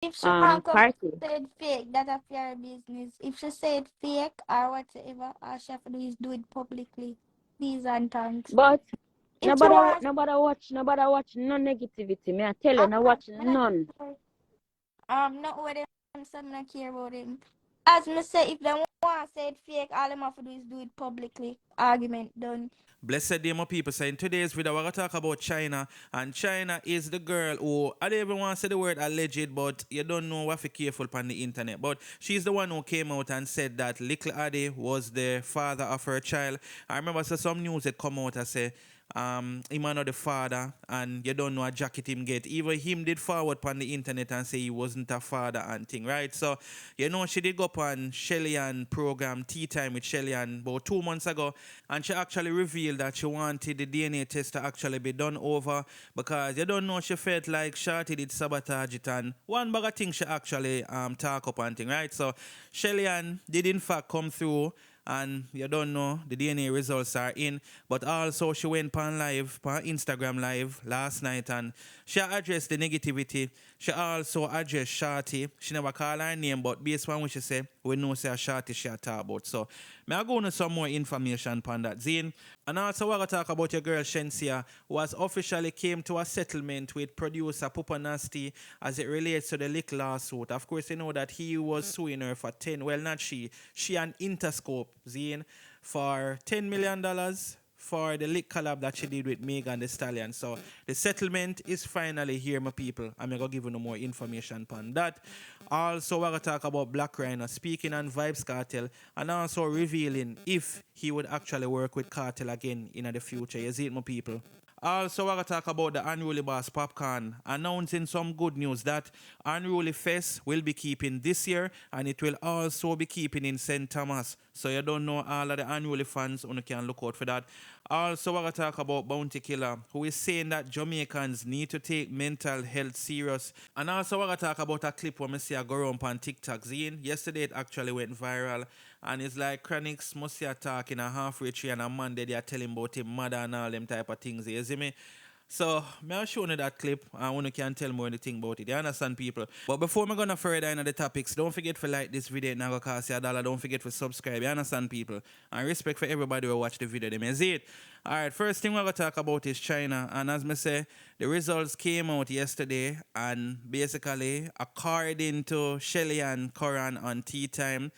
If she want come party. said fake, that a fair business. If she said fake or whatever, all she have to do is do it publicly. Please and thanks. But If she want, nobody watch no negativity. Me I tell you, I'm no not, watch I'm not none. care. Not what them say, I care about them. As me say, if they want say it fake, all them have to do is do it publicly. Argument done. Blessed day, my people. So in today's video, we're going to talk about China. And China is the girl who, I don't even want to say the word alleged, but you don't know what to be careful on the internet. But she's the one who came out and said that Likkle Addi was the father of her child. I remember some news that come out and say, him not the father, and you don't know a jacket him get. Even him did forward on the internet and say he wasn't a father and thing, right? So, you know, she did go up on Shelly program, Tea Time with Shelly about 2 months ago, and she actually revealed that she wanted the DNA test to actually be done over because you don't know, she felt like Shorty did sabotage it, and one bag of things she actually talk up and thing, right? So, Shelly did in fact come through, and you don't know the DNA results are in, but also she went on live, on Instagram live last night, and she addressed the negativity. She also addressed Shorty. She never called her name, but based on what she say, we know say Shorty she talk about. So may I go into some more information on that, Zine. And also we're going to talk about your girl Shenseea, who has officially came to a settlement with producer Popcaan as it relates to the Likkle lawsuit. Of course, you know that he was suing her for 10, well not she and Interscope, Zine, for $10 million for the Likkle collab that she did with Megan Thee Stallion. So the settlement is finally here, my people. I'm going to give you no more information on that. Also, we're going to talk about Black Rhino speaking on Vybz Kartel and also revealing if he would actually work with Kartel again in the future. You see it, my people? Also, we're going to talk about the Unruly boss Popcaan announcing some good news that Unruly Fest will be keeping this year and it will also be keeping in St. Thomas. So you don't know all of the Unruly fans, you can look out for that. Also, we're going to talk about Bounty Killer, who is saying that Jamaicans need to take mental health serious. And also, we're going to talk about a clip where I see a go around on TikTok. Zine, yesterday it actually went viral. And it's like Chronics must see a talk in a halfway tree and a Monday they are telling about him mother and all them type of things. You see me? So, I'll show you that clip and one can tell more anything about it. You understand, people? But before I'm going to further into the topics, don't forget to like this video now go cost you $1. Don't forget to subscribe. You understand, people? And respect for everybody who watch the video. They may see it. Alright, first thing we're going to talk about is China. And as I say, the results came out yesterday. And basically, according to Shelly and Coran on Tea Time,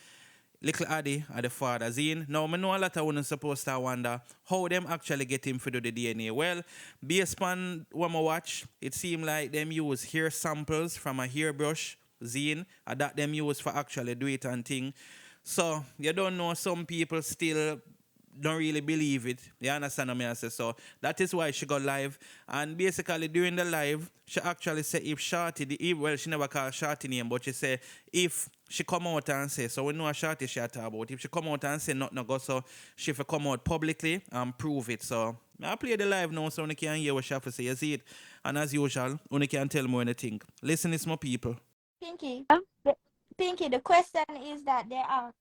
Likkle Addi are the father. Zine. Now, I know a lot of women supposed to wonder how them actually get him to do the DNA. Well, based on what I watch, it seemed like them use hair samples from a hairbrush, Zine, and that them use for actually do it and thing. So, you don't know, some people still don't really believe it. You understand what I say? So that is why she got live. And basically during the live, she actually said if Shorty, well, she never called Shorty name, but she said if she come out and say, so we know a Shorty she talk about. If she come out and say nothing go, so she will come out publicly and prove it. So I play the live now so you can hear what she have to say. You see it? And as usual, you can tell me anything. Listen, it's my people. Pinky, Huh? the question is that there are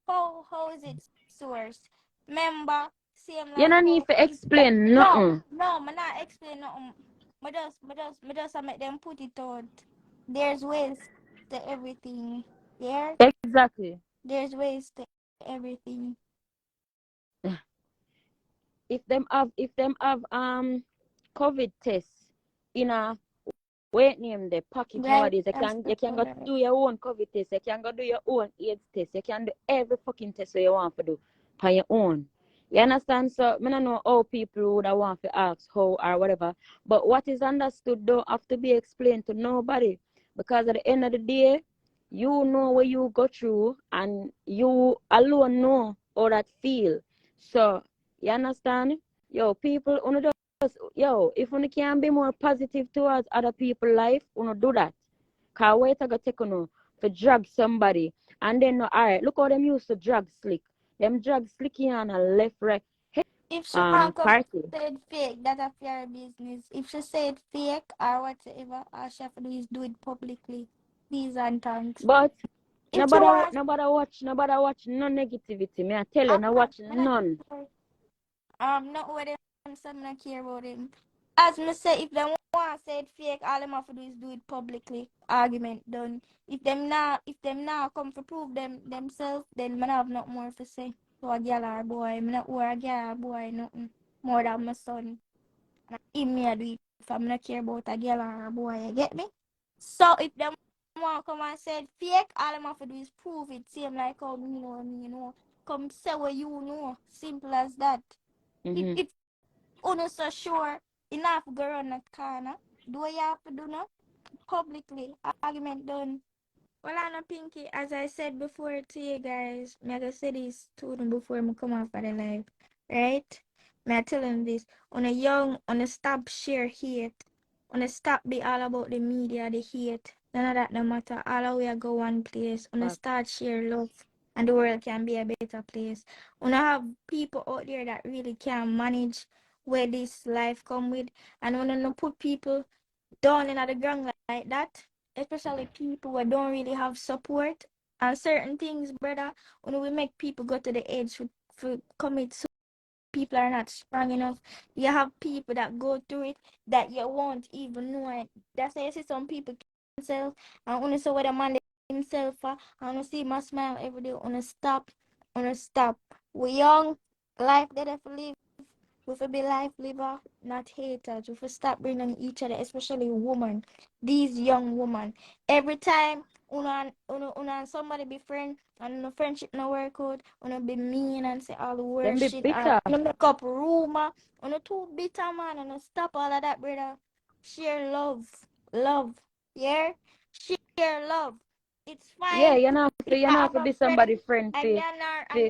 how is it sourced? Remember, same You like don't need how to if the, explain no, nothing. no, I'm not explain nothing. I just make them put it out. There's ways to everything. There, Exactly. there's ways to everything. If them have COVID tests in a wait name the package Right? nowadays, That's you the can go word. do your own COVID test, you can go do your own AIDS test, you can do every fucking test that you want to do by your own. You understand? So I don't know how people would want to ask how or whatever. But what is understood don't have to be explained to nobody. Because at the end of the day, you know what you go through and you alone know how that feel. So you understand? Yo, people if you can be more positive towards other people's life, do that. Cause wait I go take to drag somebody and then alright, look how them used to drag slick. Them drag slicky on a left right. Hey, If she want come party. said fake, that a fair business. If she said fake or whatever, all she have to do is do it publicly. Please and thanks. But If she want, nobody watch no negativity. Me I tell you, I'm no not, watch I'm not none. care. Not what them say, I care about them. As me say, if they want say it fake, all them have to do is do it publicly. Argument done. If them now come to prove themselves, then man have not more to say. So a girl or boy, me not or a girl or boy nothing more than my son. And him me a do it if I'm not care about a girl or a boy, you get me? So if them want come and say it fake, all them have to do is prove it. Same like how me know. Come say what you know. Simple as that. Mm-hmm. If uno so sure enough go around that corner, do what you have to do now? Publicly. Argument done. Well, I'm not Pinky. As I said before to you guys, me I gonna say this to them before me come off of the live. Right? Me I tell them this. On a young, on a stop share hate. On a stop be all about the media, the hate. None of that no matter. All the way go one place. On a start share love. And the world can be a better place. On a have people out there that really can manage where this life come with. And when you put people down in the ground like that, especially people who don't really have support and certain things, brother, when we make people go to the edge for commit suicide, people are not strong enough. You have people that go through it that you won't even know it. That's why you see some people kill themselves and only say what a man himself for. I wanna see my smile every day. Wanna stop. We young, life that I live. We for be life liver, not haters. We for stop bringing each other, especially women. These young women. Every time una somebody be friend and no friendship no work out, una be mean and say all the Them worst be shit and bitter. una make up rumor. Una too bitter man and stop all of that, brother. Share love. Love. Yeah? Share love. It's Yeah, fine if you I not have to a be friend somebody friend and to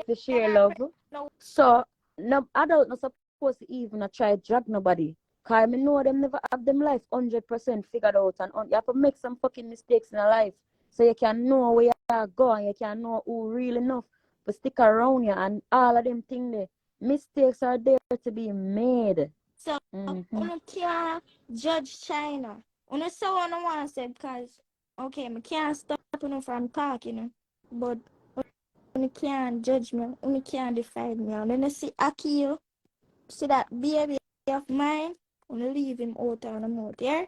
you're share not love. no So no adult not supposed to even try drag nobody. Cause I know them never have them life 100% figured out and you have to make some fucking mistakes in a life. So you can know where you are going, you can know who really enough to stick around you and all of them things there. Mistakes are there to be made. so Mm-hmm. you can't judge China. You so I don't want to say because okay, I can't stop you from talking, but you can't judge me, you can't define me. And you see Akil, see that baby of mine, you leave him out on the mouth, yeah?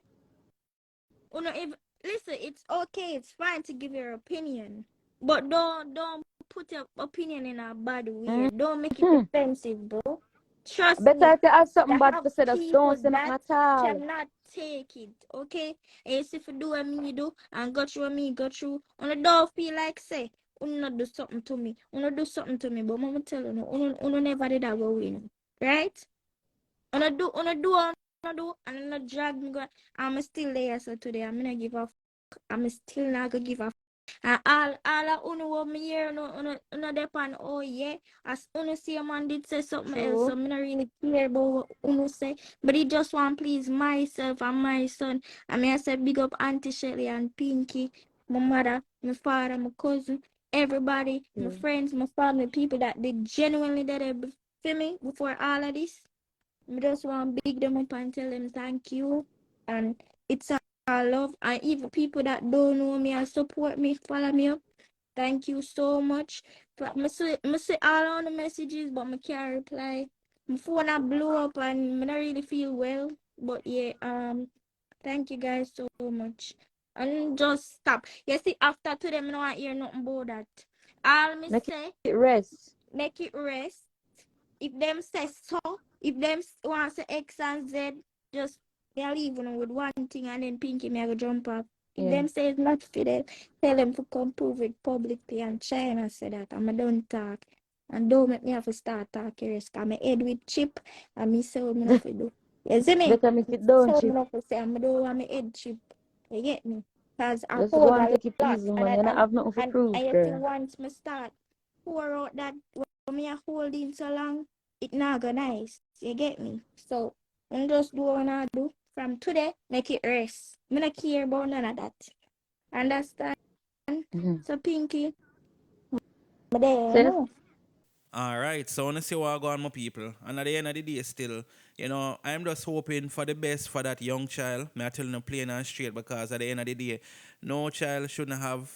If listen, it's okay, it's fine to give your opinion, but don't put your opinion in a bad way. Don't make it Mm-hmm. defensive, bro. Trust Better me. if you have something I bad have to say, just don't people say nothing that at all. cannot take it, okay? And it's if you do what me do and go through what me go through, on the don't feel like say, not do something to me, do something to me, but mama tell you, never did that go win, right? On do, and not drag me go. I'm still there, so today I'm gonna give up. I'm still not gonna give up. And all of uno what me hear uno depend oh yeah. As uno see a man did say something else, so True. me not really care about what uno say. But he just want please myself and my son. I mean I said big up Auntie Shelly and Pinky, my mother, my father, my cousin, everybody, my True. friends, my family, people that did genuinely that they for me before all of this. I just want to big them up and tell them thank you. And it's all love. And even people that don't know me and support me, follow me up. Thank you so much. I see all on the messages, but I can't reply. My phone I blew up and I don't really feel well. But yeah, thank you guys so much. And just stop. You see, after today, I don't want to hear nothing about that. All me Make say, it rest. make it rest. If them say so, if them want to say X and Z, just they'll leave you with one thing and then Pinky me I go jump up. If Yeah. them say it's not for them, tell them to come prove it publicly and China say that I'm a don't talk. And don't make me have to start talking risk. I'm a head with chip and me say what me have to do. You see me? Better make it down, So me chip. have to say I'm don't want my head chip. You get me? Because I Just go hold and a take it lot easy, man. You don't have nothing to and prove, you see girl. once me start pour out that when me a holding so long it not go nice. You get me? So I'm just do what I do. From today, make it rest. Me not care about none of that. Understand? Mm-hmm. So Pinky, but there, you So, know. All right, so I want to see what go on, my people. And at the end of the day, still, I'm just hoping for the best for that young child. Me I tell you plain and straight because at the end of the day, no child shouldn't have,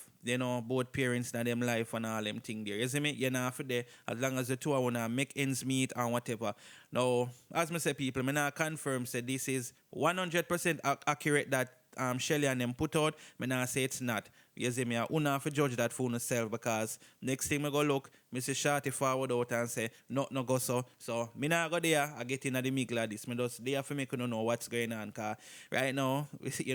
both parents in them life and all them thing there. You see me? You know, for there, as long as the two want to make ends meet and whatever. Now, as I say, people, me not confirm say this is 100% accurate that Shelly and them put out. Me not say it's not. You see me? You have to judge that for yourself because next thing me go look, Mr. Shorty forward out and say, no go so. So, me not go there, I get in at the middle of this. Me just there for me to know what's going on. Cause right now,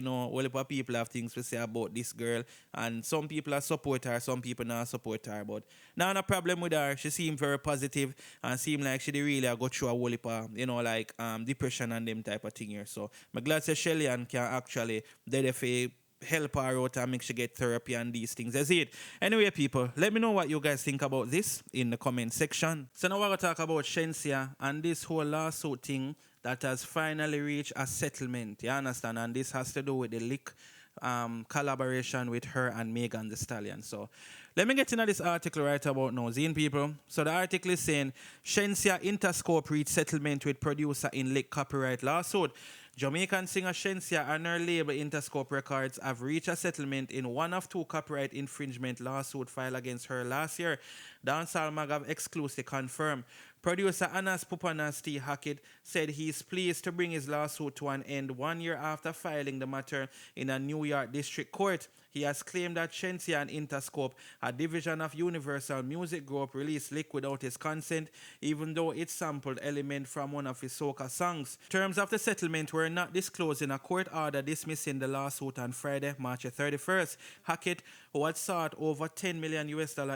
all the people have things to say about this girl. And some people are support her, some people not support her. But now no problem with her. She seemed very positive and seemed like she did really go through a whole heap of, like depression and them type of thing here. So, I'm glad that Shelly can actually, they help her out and make sure get therapy and these things. That's it. Anyway, people, let me know what you guys think about this in the comment section. So now we're going to talk about Shenseea and this whole lawsuit thing that has finally reached a settlement. You understand? And this has to do with the Likkle collaboration with her and Megan Thee Stallion. So let me get into this article right about now, Zine people. So the article is saying Shenseea Interscope reached settlement with producer in Likkle copyright lawsuit. Jamaican singer Shenseea and her label Interscope Records have reached a settlement in one of two copyright infringement lawsuits filed against her last year. Dancehall Mag have exclusively confirmed. Producer Anas Pupanasti Hackett said he is pleased to bring his lawsuit to an end 1 year after filing the matter in a New York district court. He has claimed that Shenseea and Interscope, a division of Universal Music Group, released Likkle without his consent, even though it sampled elements from one of his soca songs. Terms of the settlement were not disclosed in a court order dismissing the lawsuit on Friday, March 31st. Hackett, who had sought over $10 million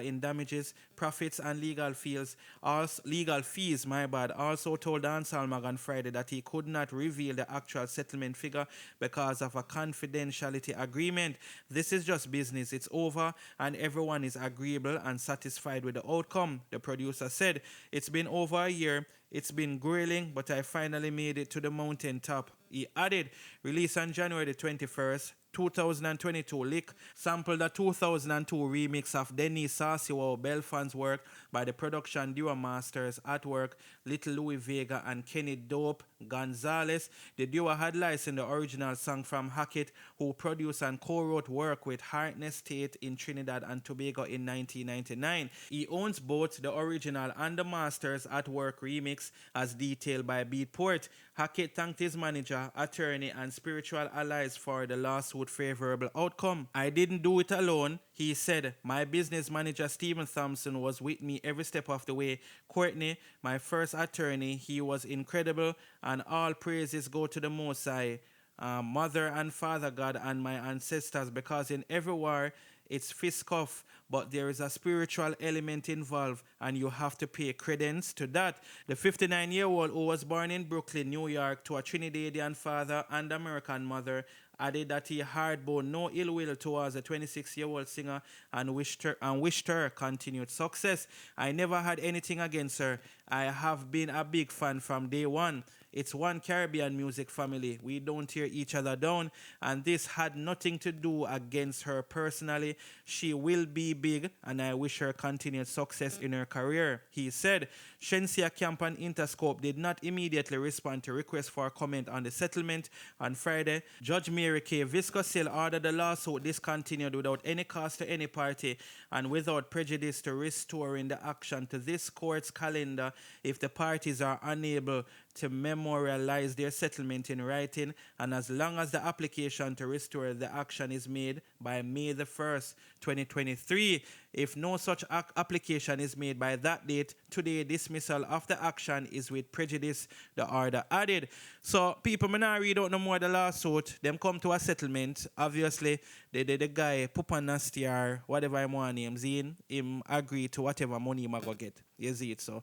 in damages, profits, and legal fees, also told Dancehall Mag on Friday that he could not reveal the actual settlement figure because of a confidentiality agreement. This is just business. It's over and everyone is agreeable and satisfied with the outcome, the producer said. It's been over a year. It's been grueling, but I finally made it to the mountaintop. He added, released on January 21st, 2022, Likkle sampled a 2002 remix of Denise Sauciwao Belfon's work by the production duo masters At Work, Little Louis Vega and Kenny Dope Gonzalez. The duo had licensed the original song from Hackett, who produced and co-wrote work with Hartness State in Trinidad and Tobago in 1999. He owns both the original and the masters At Work remix as detailed by Beatport. Hackett thanked his manager, attorney, and spiritual allies for the lawsuit favorable outcome. I didn't do it alone, he said. My business manager, Stephen Thompson, was with me every step of the way. Courtney, my first attorney, he was incredible, and all praises go to the Most High, Mother and Father God, and my ancestors, because in every war, it's fist off, but there is a spiritual element involved, and you have to pay credence to that. The 59-year-old who was born in Brooklyn, New York, to a Trinidadian father and American mother, added that he harboured no ill will towards the 26-year-old singer and wished her continued success. I never had anything against her. I have been a big fan from day one. It's one Caribbean music family. We don't tear each other down, and this had nothing to do against her personally. She will be big, and I wish her continued success in her career, he said. Shenseea Camp and Interscope did not immediately respond to requests for comment on the settlement. On Friday, Judge Mary K. Viscosell ordered the lawsuit discontinued without any cost to any party and without prejudice to restoring the action to this court's calendar if the parties are unable to memorialize their settlement in writing, and as long as the application to restore the action is made by May the 1st, 2023. If no such application is made by that date, today dismissal of the action is with prejudice, the order added. So people may not read out no more the lawsuit. Them come to a settlement. Obviously, the guy, Pupanasti or whatever I want names in, him agree to whatever money he might go get. You see it, so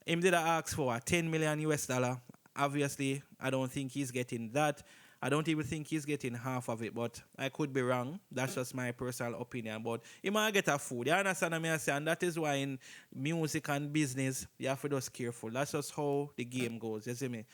him did ask for $10 million US dollar. Obviously, I don't think he's getting that. I don't even think he's getting half of it, but I could be wrong. That's just my personal opinion. But he might get a food. You understand what I'm saying? And that is why in music and business, you have to be just careful. That's just how the game goes. You see me?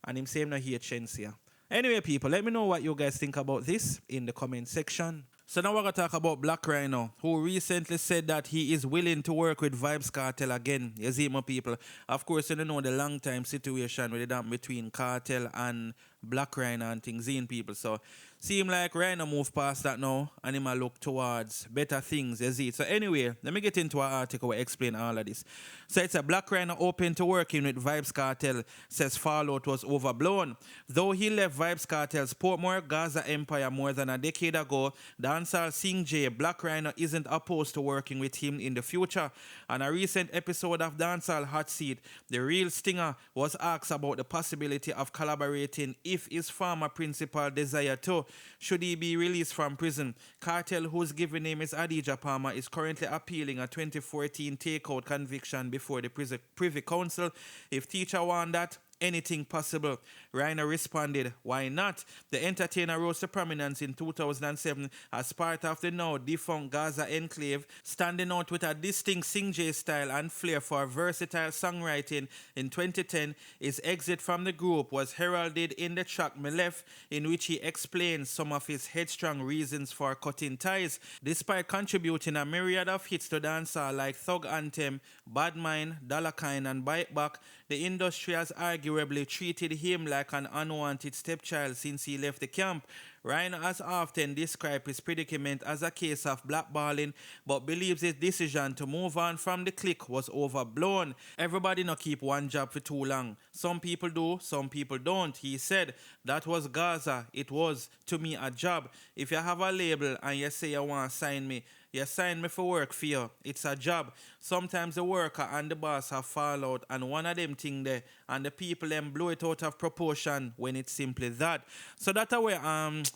And him saying no here Shenseea. Anyway, people, let me know what you guys think about this in the comment section. So now we're going to talk about Black Rhino, who recently said that he is willing to work with Vybz Kartel again. You see, my people. Of course, you don't know the long time situation with it between Kartel and Black Rhino and things in people. So seem like Rhino move past that now and he might look towards better things, you see. So anyway, let me get into an article where I explain all of this. So it's a Black Rhino open to working with Vybz Kartel, says Fallout was overblown. Though he left Vybz Kartel's Portmore, Gaza empire more than a decade ago, dancehall SH0CK Black Rhino isn't opposed to working with him in the future. On a recent episode of Dancehall Hot Seat, the real stinger was asked about the possibility of collaborating if his former principal desired to. Should he be released from prison? Kartel, whose given name is Addi, is currently appealing a 2014 takeout conviction before the Privy Council. If teacher want that, anything possible. Rhino responded, why not? The entertainer rose to prominence in 2007 as part of the now defunct Gaza enclave, standing out with a distinct SH0CK style and flair for versatile songwriting. In 2010, his exit from the group was heralded in the track Me Left, in which he explains some of his headstrong reasons for cutting ties. Despite contributing a myriad of hits to dancehall like Thug Anthem, Bad Mind, Dollar Kind and Bite Back, the industry has arguably treated him like an unwanted stepchild since he left the camp. Rhino has often described his predicament as a case of blackballing, but believes his decision to move on from the clique was overblown. Everybody not keep one job for too long. Some people do, some people don't. He said, that was Gaza. It was, to me, a job. If you have a label and you say you want to sign me, you sign me for work for you. It's a job. Sometimes the worker and the boss have fallout and one of them thing there and the people them blow it out of proportion when it's simply that. So that's the way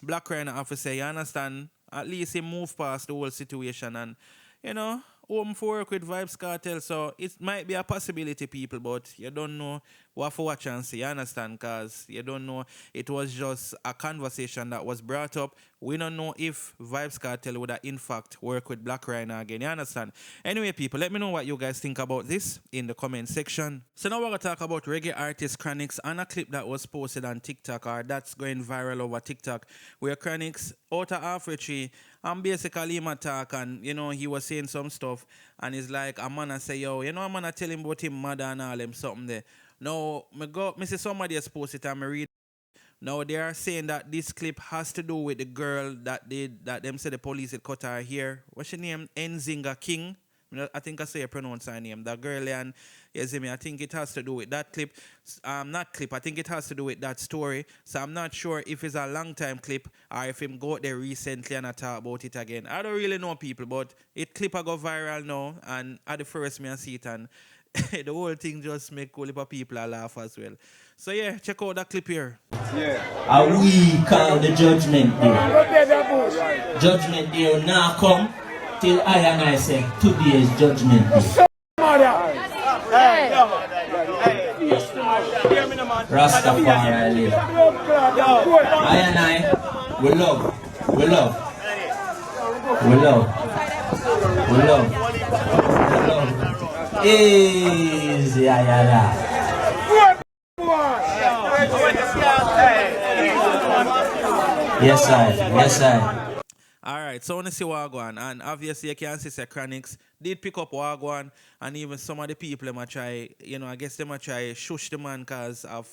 Black Rhino have to say, you understand? At least he moved past the whole situation and, you know, home for work with Vybz Kartel. So it might be a possibility, people, but you don't know what for watch and see, you understand? Because you don't know, it was just a conversation that was brought up. We don't know if Vybz Kartel would in fact work with Black Rhino again, you understand? Anyway, people, let me know what you guys think about this in the comment section. So now we're going to talk about reggae artist Chronixx and a clip that was posted on TikTok, or that's going viral over TikTok, where Chronixx out of halfway tree and basically him attack and, you know, he was saying some stuff and he's like, a man say, yo, you know, I'm gonna tell him about him mother and all them something there. Now, me see somebody has posted and me read. Now they are saying that this clip has to do with the girl that them say the police had cut her hair. What's her name? Nzinga King. I think I say I pronounce her name. That girl and you see me, I think it has to do with that clip. Not clip, I think it has to do with that story. So I'm not sure if it's a long time clip or if him go out there recently and I talk about it again. I don't really know people, but it clip I go viral now and at the first me I see it and the whole thing just make a lot of people laugh as well. So yeah, check out that clip here. Yeah. We call the judgment day. Judgment day will not come till I and I say today is judgment day. Rastafari live. I and I, we love, we love, we love, we love, we love. Easy, Yes, I. Yes, I. Alright, so I want to see Wagwan, and obviously you can see Chronixx did pick up Wagwan, and even some of the people them a try, you know, I guess them a try shush the man because of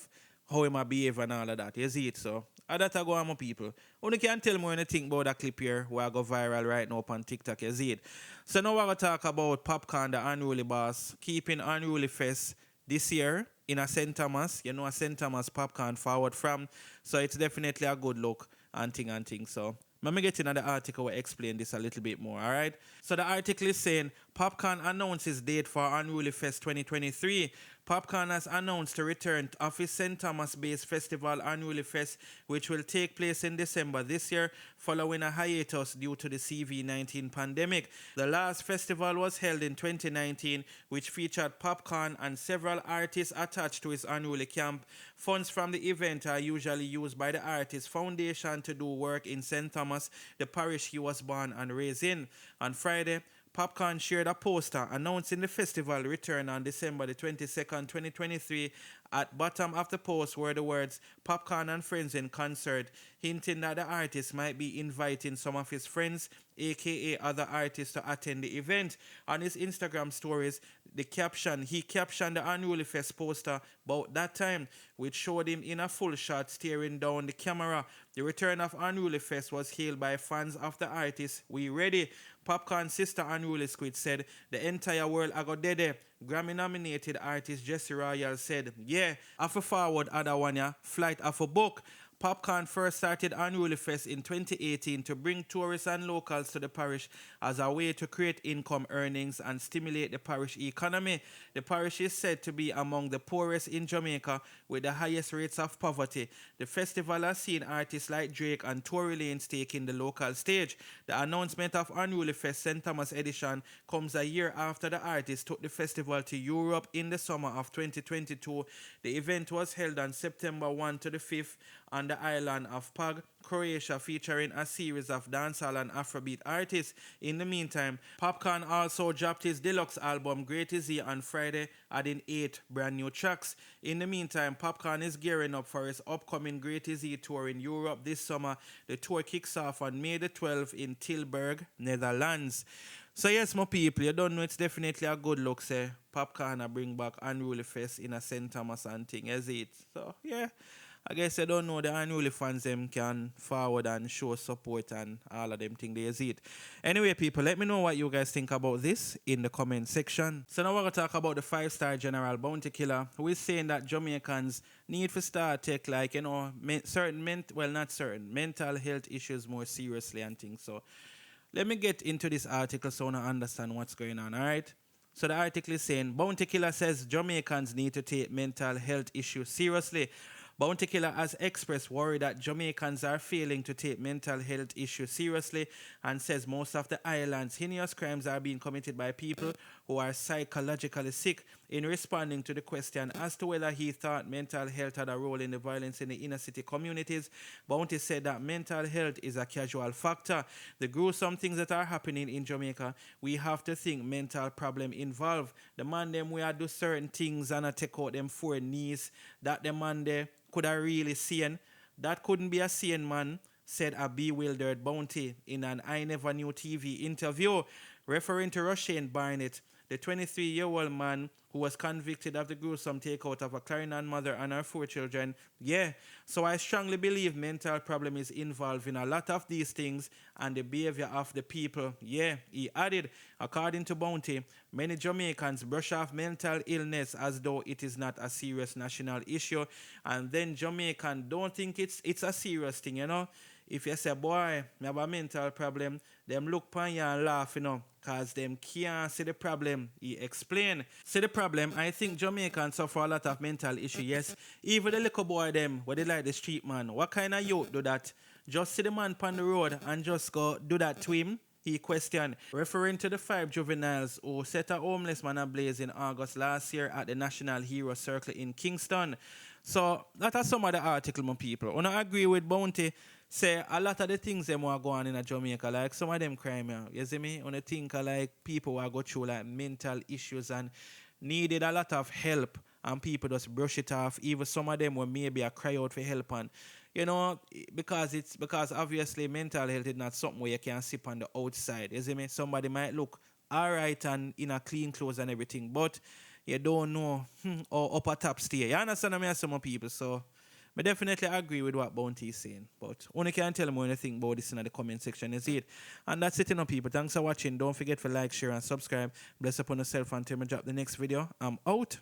how he might behave and all of that. You see it, so that I go on my people. Only can tell me anything about that clip here where I go viral right now up on TikTok. You see it. So now we're going to talk about Popcaan, the Unruly boss, keeping Unruly Fest this year in a St. Thomas. You know, a St. Thomas Popcaan forward from. So it's definitely a good look and thing. So let me get into the article where I explain this a little bit more, all right? So the article is saying, Popcaan announces date for Unruly Fest 2023. Popcaan has announced to return of his St. Thomas-based festival Unruly Fest, which will take place in December this year, following a hiatus due to the CV-19 pandemic. The last festival was held in 2019, which featured Popcaan and several artists attached to his Unruly camp. Funds from the event are usually used by the artist foundation to do work in St. Thomas, the parish he was born and raised in. On Friday, Popcaan shared a poster announcing the festival return on December the 22nd, 2023 At bottom of the post were the words Popcaan and friends in concert, hinting that the artist might be inviting some of his friends, aka other artists, to attend the event. On his Instagram stories, he captioned the Unruly Fest poster about that time, which showed him in a full shot staring down the camera. The return of Unruly Fest was hailed by fans of the artist. We ready. Popcaan's sister Unruly Squid said, the entire world I got dead. Grammy-nominated artist Jesse Royal said, yeah, I for forward other one, yeah, flight of a book. Popcaan first started Unruly Fest in 2018 to bring tourists and locals to the parish as a way to create income earnings and stimulate the parish economy. The parish is said to be among the poorest in Jamaica with the highest rates of poverty. The festival has seen artists like Drake and Tory Lanez taking the local stage. The announcement of Unruly Fest St. Thomas edition comes a year after the artist took the festival to Europe in the summer of 2022. The event was held on September 1 to the 5th on the island of Pag, Croatia, featuring a series of dancehall and Afrobeat artists. In the meantime, Popcaan also dropped his deluxe album Great Izzy on Friday, adding 8 brand new tracks. In the meantime, Popcaan is gearing up for his upcoming Great Izzy tour in Europe this summer. The tour kicks off on May the 12th in Tilburg, Netherlands. So yes, my people, you don't know, it's definitely a good look, say. Popcaan bring back Unruly Fest in a St. Thomas and thing, is it? So yeah, I guess I don't know, the Unruly fans them can forward and show support and all of them thing they is it. Anyway, people, let me know what you guys think about this in the comment section. So now we're going to talk about the 5-star general bounty killer, who is saying that Jamaicans need to start take like, you know, mental health issues more seriously and things. So let me get into this article so I understand what's going on, all right? So the article is saying, Bounty Killer says Jamaicans need to take mental health issues seriously. Bounty Killer has expressed worry that Jamaicans are failing to take mental health issues seriously and says most of the island's heinous crimes are being committed by people who are psychologically sick. In responding to the question as to whether he thought mental health had a role in the violence in the inner city communities, Bounty said that mental health is a casual factor. The gruesome things that are happening in Jamaica, we have to think mental problem involved. The man them we do certain things and I take out them 4 knees, that the man there could have really seen. That couldn't be a sane man, said a bewildered Bounty in an I Never Knew TV interview. Referring to Rushane Barnett, the 23-year-old man who was convicted of the gruesome takeout of a Clarion mother and her 4 children. Yeah, so I strongly believe mental problem is involved in a lot of these things and the behavior of the people. Yeah, he added, according to Bounty, many Jamaicans brush off mental illness as though it is not a serious national issue, and then Jamaican don't think it's a serious thing, you know. If you say, boy, I have a mental problem, them look upon you and laugh, you know, because them can't see the problem. He explained. See the problem, I think Jamaicans suffer a lot of mental issue, yes. Even the little boy them, where they like the street man, what kind of youth do that? Just see the man on the road and just go do that to him? He questioned, referring to the 5 juveniles who set a homeless man ablaze in August last year at the National Hero Circle in Kingston. So, that are some of the article, my people. When I agree with Bounty, say a lot of the things them are going on in Jamaica, like some of them crime, you see me? When I think like people who go through like mental issues and needed a lot of help and people just brush it off. Even some of them will maybe a cry out for help and you know, because obviously mental health is not something where you can sip on the outside. You see me? Somebody might look alright and in a clean clothes and everything, but you don't know or upper top stay. You understand me? Some people, so I definitely agree with what Bounty is saying. But only can tell me anything about this in the comment section, is it? And that's it, you know, people. Thanks for watching. Don't forget to like, share, and subscribe. Bless upon yourself until I drop the next video. I'm out.